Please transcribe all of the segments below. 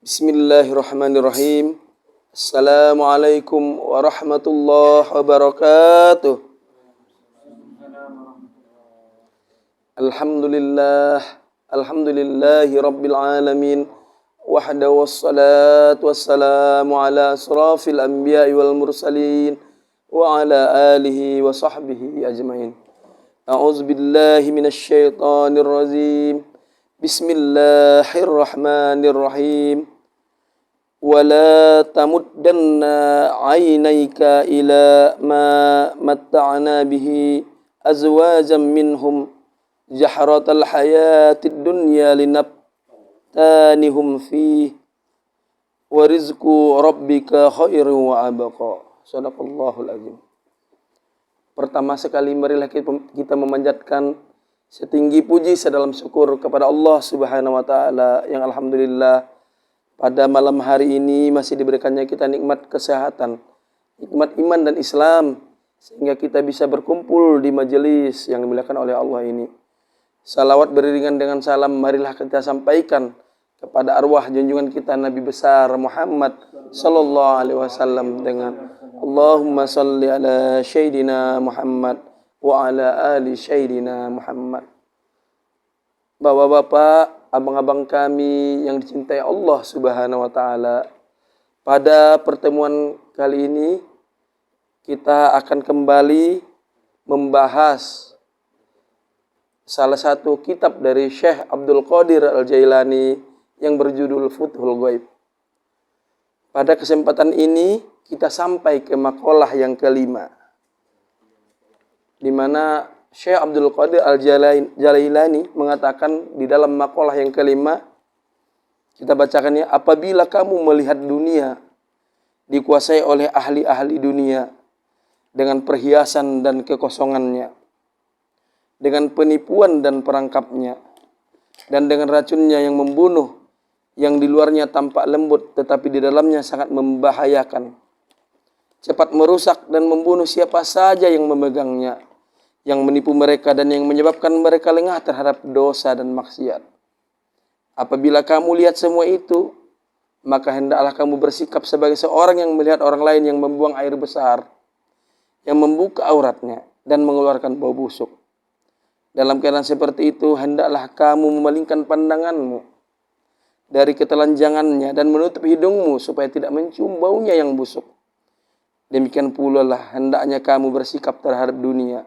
Bismillahirrahmanirrahim. Assalamualaikum warahmatullahi wabarakatuh. Alhamdulillahi rabbil alamin. Wahda wassalatu wassalamu ala asrafil anbiya'i wal mursalin wa ala alihi wa sahbihi ajmain. A'udzu billahi minasy syaithanir rajim. Bismillahirrahmanirrahim. ولا تمدن عينيك إلى ما متعنا به أزواجا منهم زهرة الحياة الدنيا لنفتنهم فيه ورزق ربك خير وأبقى. Shadaqallahul azim. Pertama sekali marilah kita memanjatkan setinggi puji sedalam syukur kepada Allah Subhanahu wa taala yang alhamdulillah pada malam hari ini masih diberikannya kita nikmat kesehatan, nikmat iman dan Islam, sehingga kita bisa berkumpul di majelis yang dimuliakan oleh Allah ini. Salawat beriringan dengan salam marilah kita sampaikan kepada arwah junjungan kita Nabi besar Muhammad sallallahu alaihi wasallam dengan Allahumma salli ala Sayyidina Muhammad wa ala ali Sayyidina Muhammad. Bapak-bapak, abang-abang kami yang dicintai Allah Subhanahu wa taala. Pada pertemuan kali ini kita akan kembali membahas salah satu kitab dari Syekh Abdul Qadir Al-Jailani yang berjudul Futhul Ghaib. Pada kesempatan ini kita sampai ke maqalah yang kelima, di mana Syekh Abdul Qadir Al-Jailani mengatakan di dalam maqalah yang kelima, kita bacakannya, apabila kamu melihat dunia dikuasai oleh ahli-ahli dunia dengan perhiasan dan kekosongannya, dengan penipuan dan perangkapnya, dan dengan racunnya yang membunuh, yang di luarnya tampak lembut tetapi di dalamnya sangat membahayakan, cepat merusak dan membunuh siapa saja yang memegangnya, yang menipu mereka dan yang menyebabkan mereka lengah terhadap dosa dan maksiat. Apabila kamu lihat semua itu, maka hendaklah kamu bersikap sebagai seorang yang melihat orang lain yang membuang air besar, yang membuka auratnya dan mengeluarkan bau busuk. Dalam keadaan seperti itu, hendaklah kamu memalingkan pandanganmu dari ketelanjangannya dan menutup hidungmu supaya tidak mencium baunya yang busuk. Demikian pula lah hendaknya kamu bersikap terhadap dunia.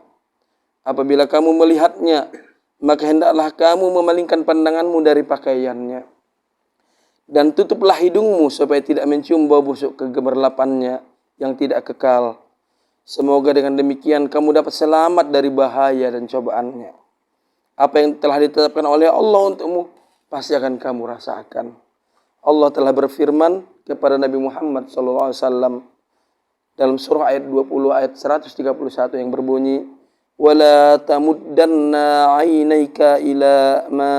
Apabila kamu melihatnya, maka hendaklah kamu memalingkan pandanganmu dari pakaiannya. Dan tutuplah hidungmu supaya tidak mencium bau busuk kegemerlapannya yang tidak kekal. Semoga dengan demikian kamu dapat selamat dari bahaya dan cobaannya. Apa yang telah ditetapkan oleh Allah untukmu, pasti akan kamu rasakan. Allah telah berfirman kepada Nabi Muhammad SAW dalam surah ayat 20 ayat 131 yang berbunyi, وَلَا تَمُدَّنَّ عَيْنَيْكَ إِلَى مَا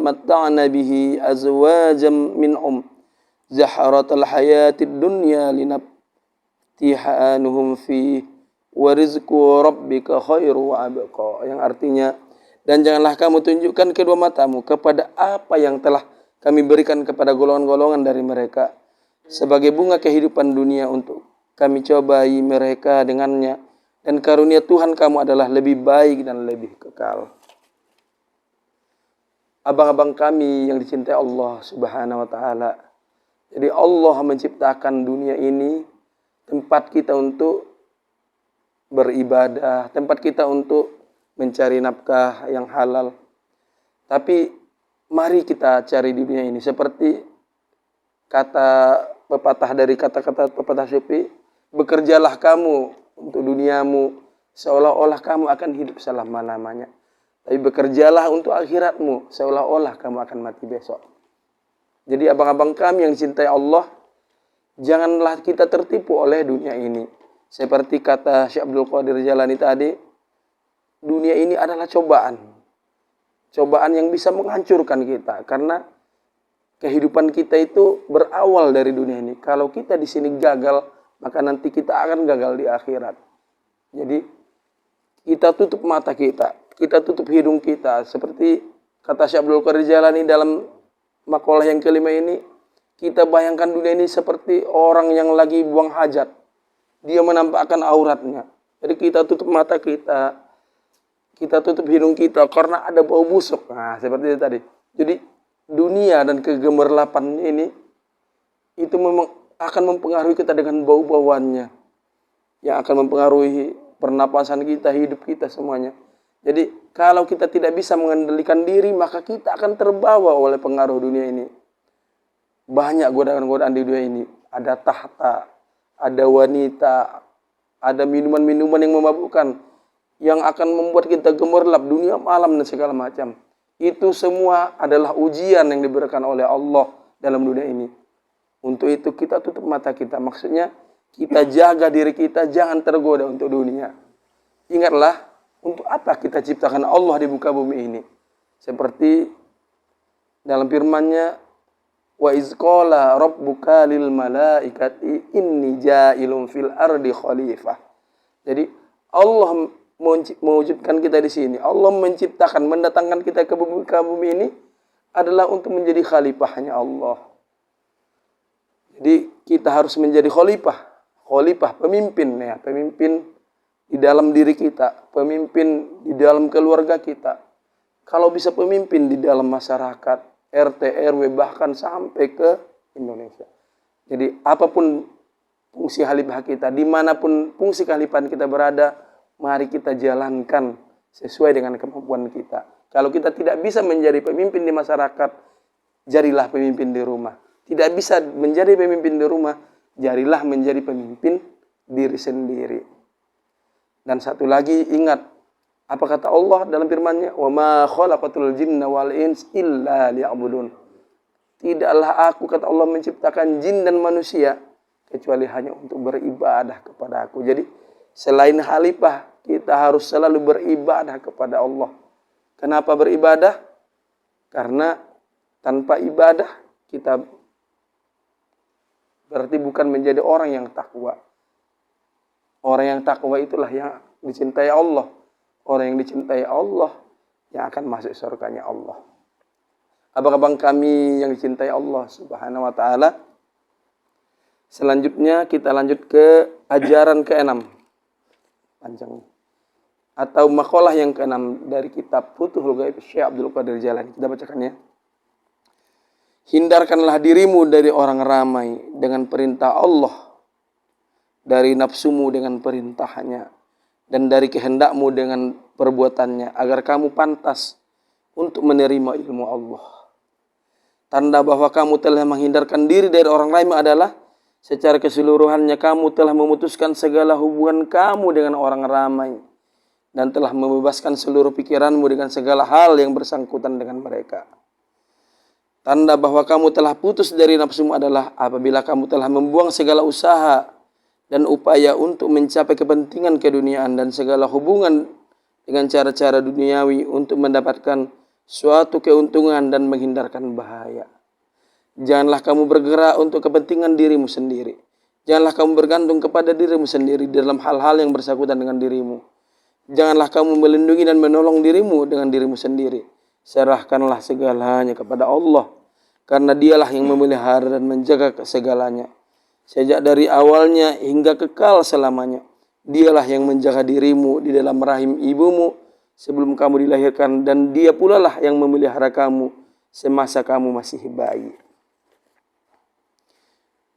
مَتَّعْنَا بِهِ أَزْوَاجًا مِنْهُمْ زَهْرَةَ الْحَيَاةِ الدُّنْيَا لِنَفْتِنَهُمْ فِيهِ وَرِزْقُ رَبِّكَ خَيْرٌ وَأَبْقَى. Yang artinya, dan janganlah kamu tunjukkan kedua matamu kepada apa yang telah kami berikan kepada golongan-golongan dari mereka sebagai bunga kehidupan dunia untuk kami cobai mereka dengannya. Dan karunia Tuhan kamu adalah lebih baik dan lebih kekal. Abang-abang kami yang dicintai Allah Subhanahu wa taala. Jadi Allah menciptakan dunia ini tempat kita untuk beribadah, tempat kita untuk mencari nafkah yang halal. Tapi mari kita cari dunia ini seperti kata pepatah dari kata-kata pepatah Sufi, bekerjalah kamu untuk duniamu seolah-olah kamu akan hidup selama-lamanya. Tapi bekerjalah untuk akhiratmu seolah-olah kamu akan mati besok. Jadi abang-abang kami yang dicintai Allah, janganlah kita tertipu oleh dunia ini. Seperti kata Syekh Abdul Qadir Jalani tadi, dunia ini adalah cobaan. Cobaan yang bisa menghancurkan kita. Karena kehidupan kita itu berawal dari dunia ini. Kalau kita di sini gagal, maka nanti kita akan gagal di akhirat. Jadi kita tutup mata kita tutup hidung kita. Seperti kata Syekh Abdul Qadir Jalani dalam makalah yang kelima ini, kita bayangkan dunia ini seperti orang yang lagi buang hajat. Dia menampakkan auratnya. Jadi kita tutup mata kita tutup hidung kita karena ada bau busuk. Nah, seperti itu tadi. Jadi dunia dan kegemerlapan ini itu memang akan mempengaruhi kita dengan bau-bauannya, yang akan mempengaruhi pernapasan kita, hidup kita semuanya. Jadi kalau kita tidak bisa mengendalikan diri, maka kita akan terbawa oleh pengaruh dunia ini. Banyak godaan-godaan di dunia ini. Ada tahta, ada wanita, ada minuman-minuman yang memabukkan, yang akan membuat kita gemerlap dunia malam dan segala macam. Itu semua adalah ujian yang diberikan oleh Allah dalam dunia ini. Untuk itu kita tutup mata kita. Maksudnya kita jaga diri kita jangan tergoda untuk dunia. Ingatlah, untuk apa kita ciptakan Allah di muka bumi ini. Seperti dalam firman-Nya, wa iz qala rabbuka lil malaikati inni ja'ilun fil ardi khalifah. Jadi Allah mewujudkan kita di sini. Allah menciptakan, mendatangkan kita ke bumi ini adalah untuk menjadi khalifahnya Allah. Jadi kita harus menjadi khalifah, pemimpin ya, pemimpin di dalam diri kita, pemimpin di dalam keluarga kita. Kalau bisa pemimpin di dalam masyarakat, RT, RW, bahkan sampai ke Indonesia. Jadi apapun fungsi khalifah kita, dimanapun fungsi kekhalifahan kita berada, mari kita jalankan sesuai dengan kemampuan kita. Kalau kita tidak bisa menjadi pemimpin di masyarakat, jadilah pemimpin di rumah. Tidak bisa menjadi pemimpin di rumah, jadilah menjadi pemimpin diri sendiri. Dan satu lagi, ingat apa kata Allah dalam firman-Nya, "Wa ma khalaqatul jinna wal ins illa liya'budun." Tidaklah aku, kata Allah, menciptakan jin dan manusia kecuali hanya untuk beribadah kepada aku. Jadi selain khalifah, kita harus selalu beribadah kepada Allah. Kenapa beribadah? Karena tanpa ibadah kita berarti bukan menjadi orang yang takwa. Orang yang takwa itulah yang dicintai Allah. Orang yang dicintai Allah yang akan masuk surganya Allah. Abang-abang kami yang dicintai Allah Subhanahu wa ta'ala. Selanjutnya kita lanjut ke ajaran ke-6. Panjang. Atau makalah yang ke-6 dari kitab Futuhul Ghaib Syekh Abdul Qadir Jalani. Kita bacakan ya. Hindarkanlah dirimu dari orang ramai dengan perintah Allah, dari nafsumu dengan perintahnya, dan dari kehendakmu dengan perbuatannya, agar kamu pantas untuk menerima ilmu Allah. Tanda bahwa kamu telah menghindarkan diri dari orang ramai adalah secara keseluruhannya kamu telah memutuskan segala hubungan kamu dengan orang ramai dan telah membebaskan seluruh pikiranmu dengan segala hal yang bersangkutan dengan mereka. Tanda bahwa kamu telah putus dari nafsumu adalah apabila kamu telah membuang segala usaha dan upaya untuk mencapai kepentingan keduniaan dan segala hubungan dengan cara-cara duniawi untuk mendapatkan suatu keuntungan dan menghindarkan bahaya. Janganlah kamu bergerak untuk kepentingan dirimu sendiri. Janganlah kamu bergantung kepada dirimu sendiri dalam hal-hal yang bersangkutan dengan dirimu. Janganlah kamu melindungi dan menolong dirimu dengan dirimu sendiri. Serahkanlah segalanya kepada Allah, karena dialah yang memelihara dan menjaga segalanya. Sejak dari awalnya hingga kekal selamanya, dialah yang menjaga dirimu di dalam rahim ibumu sebelum kamu dilahirkan, dan dia pula lah yang memelihara kamu semasa kamu masih bayi.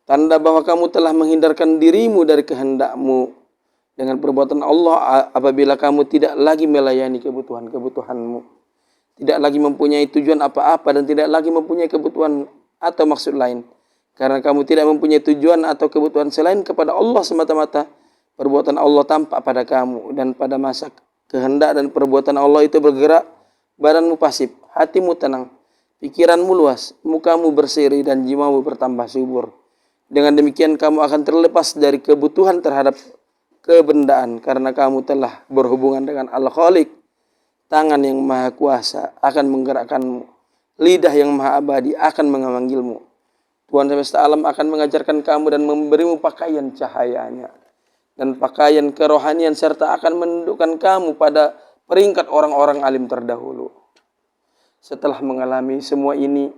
Tanda bahwa kamu telah menghindarkan dirimu dari kehendakmu dengan perbuatan Allah apabila kamu tidak lagi melayani kebutuhan-kebutuhanmu, tidak lagi mempunyai tujuan apa-apa, dan tidak lagi mempunyai kebutuhan atau maksud lain. Karena kamu tidak mempunyai tujuan atau kebutuhan selain kepada Allah semata-mata, perbuatan Allah tampak pada kamu. Dan pada masa kehendak dan perbuatan Allah itu bergerak, badanmu pasif, hatimu tenang, pikiranmu luas, mukamu berseri, dan jiwamu bertambah subur. Dengan demikian kamu akan terlepas dari kebutuhan terhadap kebendaan karena kamu telah berhubungan dengan Al-Khaliq, tangan yang maha kuasa akan menggerakkanmu, lidah yang maha abadi akan memanggilmu. Tuhan semesta alam akan mengajarkan kamu dan memberimu pakaian cahayanya dan pakaian kerohanian serta akan menundukkan kamu pada peringkat orang-orang alim terdahulu. Setelah mengalami semua ini,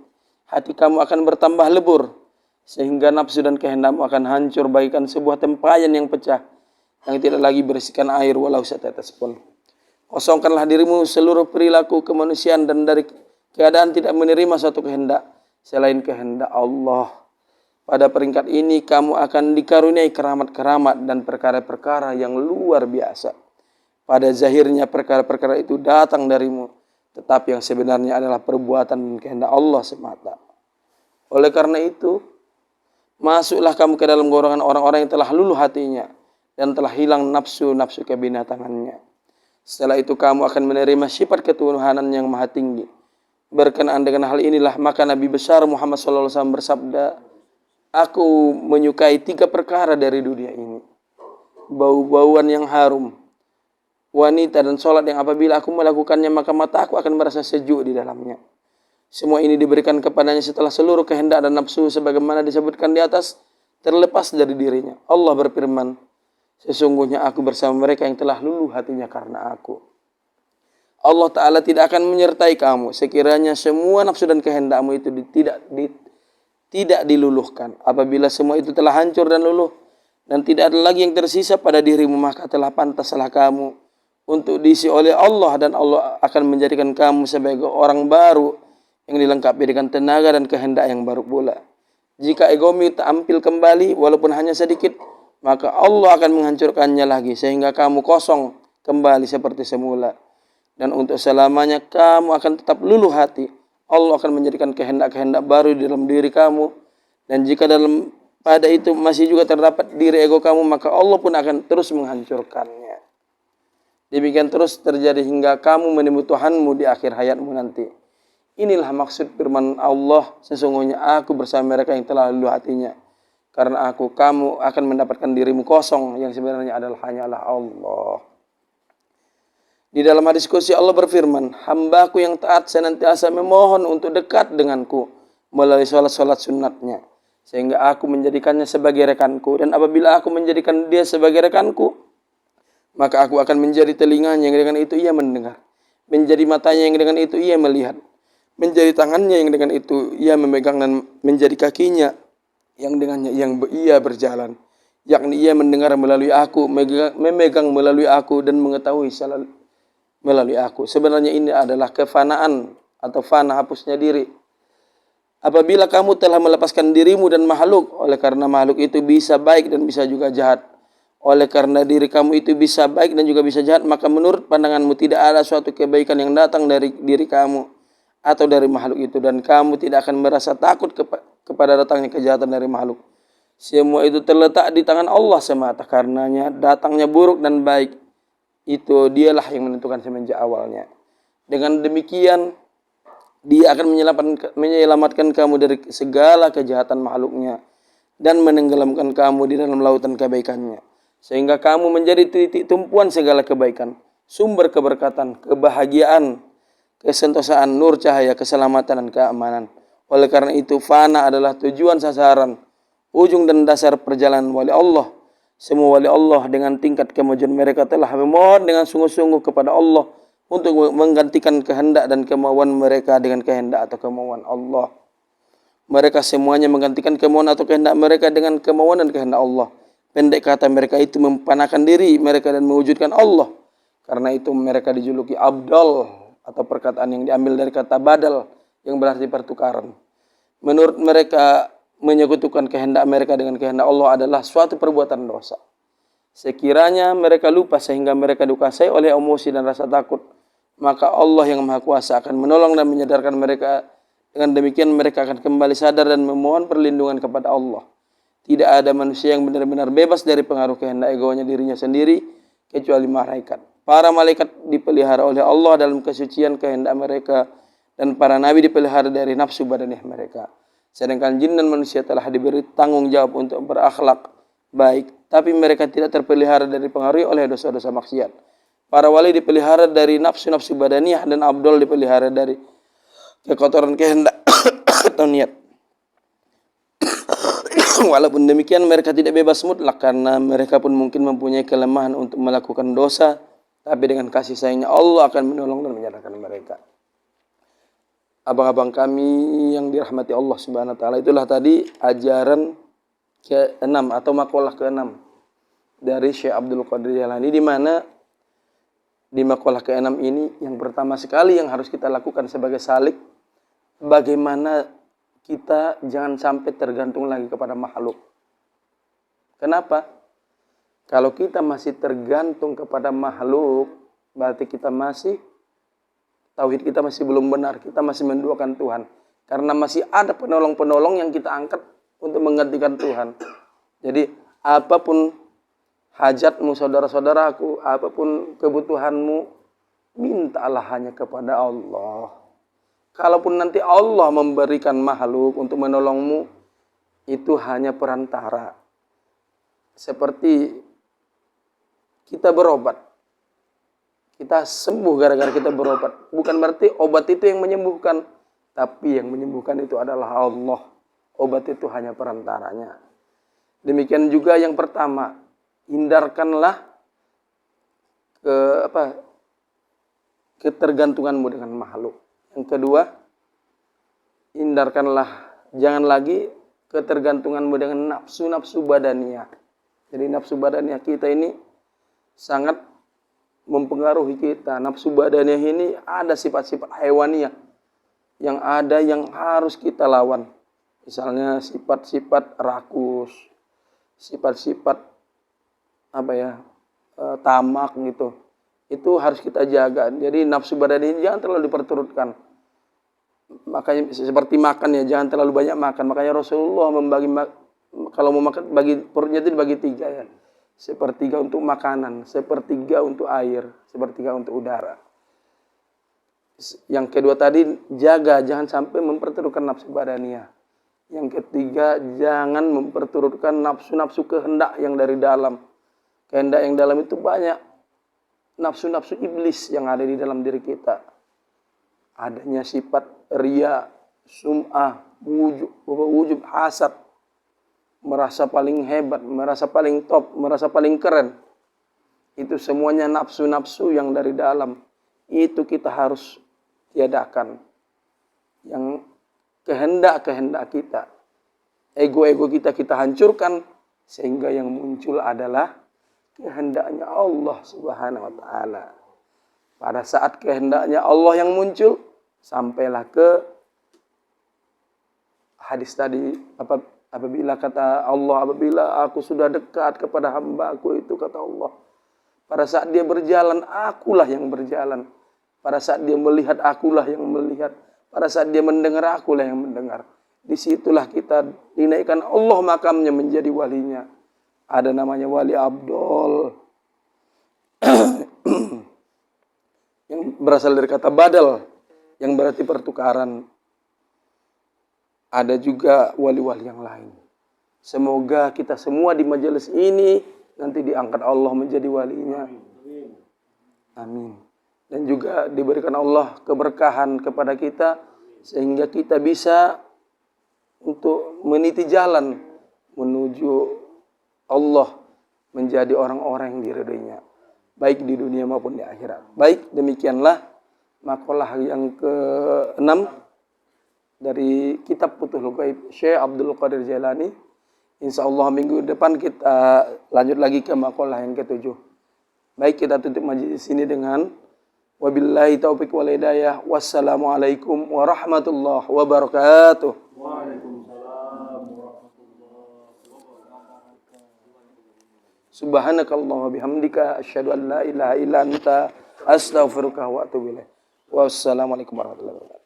hati kamu akan bertambah lebur sehingga nafsu dan kehendakmu akan hancur bagaikan sebuah tempayan yang pecah yang tidak lagi berisikan air walau setetes pun. Kosongkanlah dirimu seluruh perilaku kemanusiaan dan dari keadaan tidak menerima suatu kehendak selain kehendak Allah. Pada peringkat ini kamu akan dikaruniai keramat-keramat dan perkara-perkara yang luar biasa. Pada zahirnya perkara-perkara itu datang darimu, tetapi yang sebenarnya adalah perbuatan dan kehendak Allah semata. Oleh karena itu, masuklah kamu ke dalam golongan orang-orang yang telah luluh hatinya dan telah hilang nafsu-nafsu kebinatangannya. Setelah itu kamu akan menerima sifat ketuhanan yang maha tinggi. Berkenaan dengan hal inilah maka Nabi besar Muhammad SAW bersabda, aku menyukai 3 perkara dari dunia ini. Bau-bauan yang harum, wanita dan sholat yang apabila aku melakukannya maka mata aku akan merasa sejuk di dalamnya. Semua ini diberikan kepadanya setelah seluruh kehendak dan nafsu sebagaimana disebutkan di atas terlepas dari dirinya. Allah berfirman, sesungguhnya aku bersama mereka yang telah luluh hatinya karena aku. Allah Ta'ala tidak akan menyertai kamu sekiranya semua nafsu dan kehendakmu itu tidak diluluhkan. Apabila semua itu telah hancur dan luluh dan tidak ada lagi yang tersisa pada dirimu, maka telah pantaslah kamu untuk diisi oleh Allah dan Allah akan menjadikan kamu sebagai orang baru yang dilengkapi dengan tenaga dan kehendak yang baru pula. Jika egomu tampil kembali walaupun hanya sedikit, maka Allah akan menghancurkannya lagi sehingga kamu kosong kembali seperti semula. Dan untuk selamanya kamu akan tetap luluh hati. Allah akan menjadikan kehendak-kehendak baru di dalam diri kamu. Dan jika dalam pada itu masih juga terdapat diri ego kamu, maka Allah pun akan terus menghancurkannya. Demikian terus terjadi hingga kamu menemui Tuhanmu di akhir hayatmu nanti. Inilah maksud firman Allah, sesungguhnya aku bersama mereka yang telah luluh hatinya. Karena kamu akan mendapatkan dirimu kosong yang sebenarnya adalah hanyalah Allah. Di dalam hadis qudsi Allah berfirman, hambaku yang taat senantiasa memohon untuk dekat denganku melalui sholat-sholat sunatnya. Sehingga aku menjadikannya sebagai rekanku. Dan apabila aku menjadikan dia sebagai rekanku, maka aku akan menjadi telinganya yang dengan itu ia mendengar. Menjadi matanya yang dengan itu ia melihat. Menjadi tangannya yang dengan itu ia memegang dan menjadi kakinya yang dengannya ia berjalan. Yakni ia mendengar melalui aku, memegang melalui aku dan mengetahui melalui aku. Sebenarnya ini adalah kefanaan atau fana hapusnya diri. Apabila kamu telah melepaskan dirimu dan makhluk, oleh karena makhluk itu bisa baik dan bisa juga jahat. Oleh karena diri kamu itu bisa baik dan juga bisa jahat, maka menurut pandanganmu tidak ada suatu kebaikan yang datang dari diri kamu atau dari makhluk itu. Dan kamu tidak akan merasa takut kepada datangnya kejahatan dari makhluk. Semua itu terletak di tangan Allah semata. Karenanya datangnya buruk dan baik itu dialah yang menentukan semenjak awalnya. Dengan demikian dia akan menyelamatkan kamu dari segala kejahatan makhluknya dan menenggelamkan kamu di dalam lautan kebaikannya. Sehingga kamu menjadi titik tumpuan segala kebaikan, sumber keberkatan, kebahagiaan, kesentosaan, nur cahaya, keselamatan dan keamanan. Oleh karena itu fana adalah tujuan sasaran, ujung dan dasar perjalanan wali Allah. Semua wali Allah dengan tingkat kemajuan mereka telah memohon dengan sungguh-sungguh kepada Allah untuk menggantikan kehendak dan kemauan mereka dengan kehendak atau kemauan Allah. Mereka semuanya menggantikan kemauan atau kehendak mereka dengan kemauan dan kehendak Allah. Pendek kata mereka itu mempanakan diri mereka dan mewujudkan Allah. Karena itu mereka dijuluki abdal atau perkataan yang diambil dari kata badal yang berarti pertukaran. Menurut mereka, menyekutukan kehendak mereka dengan kehendak Allah adalah suatu perbuatan dosa. Sekiranya mereka lupa sehingga mereka dikuasai oleh emosi dan rasa takut, maka Allah yang Maha Kuasa akan menolong dan menyadarkan mereka. Dengan demikian mereka akan kembali sadar dan memohon perlindungan kepada Allah. Tidak ada manusia yang benar-benar bebas dari pengaruh kehendak egonya dirinya sendiri kecuali malaikat. Para malaikat dipelihara oleh Allah dalam kesucian kehendak mereka dan para nabi dipelihara dari nafsu badaniah mereka. Sedangkan jin dan manusia telah diberi tanggung jawab untuk berakhlak baik, tapi mereka tidak terpelihara dari pengaruh oleh dosa-dosa maksiat. Para wali dipelihara dari nafsu-nafsu badaniah dan abdol dipelihara dari kekotoran kehendak atau niat. Walaupun demikian mereka tidak bebas mutlak karena mereka pun mungkin mempunyai kelemahan untuk melakukan dosa, tapi dengan kasih sayangnya Allah akan menolong dan menyerahkan mereka. Abang-abang kami yang dirahmati Allah Subhanahu wa taala, itulah tadi ajaran ke-6 atau makalah ke-6 dari Syekh Abdul Qadir Jailani, di mana di makalah ke-6 ini yang pertama sekali yang harus kita lakukan sebagai salik, bagaimana kita jangan sampai tergantung lagi kepada makhluk. Kenapa? Kalau kita masih tergantung kepada makhluk, berarti kita masih tauhid kita masih belum benar, kita masih menduakan Tuhan. Karena masih ada penolong-penolong yang kita angkat untuk menggantikan Tuhan. Jadi apapun hajatmu saudara-saudaraku, apapun kebutuhanmu, mintalah hanya kepada Allah. Kalaupun nanti Allah memberikan makhluk untuk menolongmu, itu hanya perantara. Seperti kita berobat. Kita sembuh gara-gara kita berobat. Bukan berarti obat itu yang menyembuhkan. Tapi yang menyembuhkan itu adalah Allah. Obat itu hanya perantaranya. Demikian juga yang pertama. Hindarkanlah ketergantunganmu dengan makhluk. Yang kedua. Hindarkanlah. Jangan lagi ketergantunganmu dengan nafsu-nafsu badaniah. Jadi nafsu badaniah kita ini sangat mempengaruhi kita. Nafsu badaniah ini ada sifat-sifat hewaniah yang ada yang harus kita lawan. Misalnya sifat-sifat rakus, sifat-sifat tamak gitu. Itu harus kita jaga. Jadi nafsu badaniah ini jangan terlalu diperturutkan. Makanya seperti makan ya, jangan terlalu banyak makan. Makanya Rasulullah membagi kalau mau makan bagi perutnya itu dibagi 3 ya. Sepertiga untuk makanan, sepertiga untuk air, sepertiga untuk udara. Yang kedua tadi, jaga jangan sampai memperturutkan nafsu badaniah. Yang ketiga, jangan memperturutkan nafsu-nafsu kehendak yang dari dalam. Kehendak yang dalam itu banyak. Nafsu-nafsu iblis yang ada di dalam diri kita. Adanya sifat riya, sum'ah, wujub, hasad. Merasa paling hebat, merasa paling top, merasa paling keren. Itu semuanya nafsu-nafsu yang dari dalam. Itu kita harus tiadakan. Yang kehendak-kehendak kita, ego-ego kita hancurkan. Sehingga yang muncul adalah kehendaknya Allah Subhanahu wa ta'ala. Pada saat kehendaknya Allah yang muncul, sampailah ke hadis tadi, apabila kata Allah, apabila aku sudah dekat kepada hamba-Ku itu, kata Allah, pada saat dia berjalan, akulah yang berjalan. Pada saat dia melihat, akulah yang melihat. Pada saat dia mendengar, akulah yang mendengar. Disitulah kita dinaikkan Allah makamnya menjadi walinya. Ada namanya wali abdol. Yang berasal dari kata badal, yang berarti pertukaran. Ada juga wali-wali yang lain. Semoga kita semua di majelis ini nanti diangkat Allah menjadi walinya. Amin. Dan juga diberikan Allah keberkahan kepada kita sehingga kita bisa untuk meniti jalan menuju Allah menjadi orang-orang yang diridhoinya, baik di dunia maupun di akhirat. Baik, demikianlah makalah yang ke-6 dari kitab Futhul Ghaib Syekh Abdul Qadir Jailani. Insyaallah minggu depan kita lanjut lagi ke makalah yang ke-7. Baik, kita tutup majelis ini dengan wabillahi taufiq wal hidayah. Wassalamualaikum warahmatullahi wabarakatuh. Waalaikumsalam warahmatullahi wabarakatuh. Subhanakallahumma bihamdika asyhadu an la ilaha illa anta astaghfiruka wa atubu ilaik. Wassalamualaikum warahmatullahi wabarakatuh.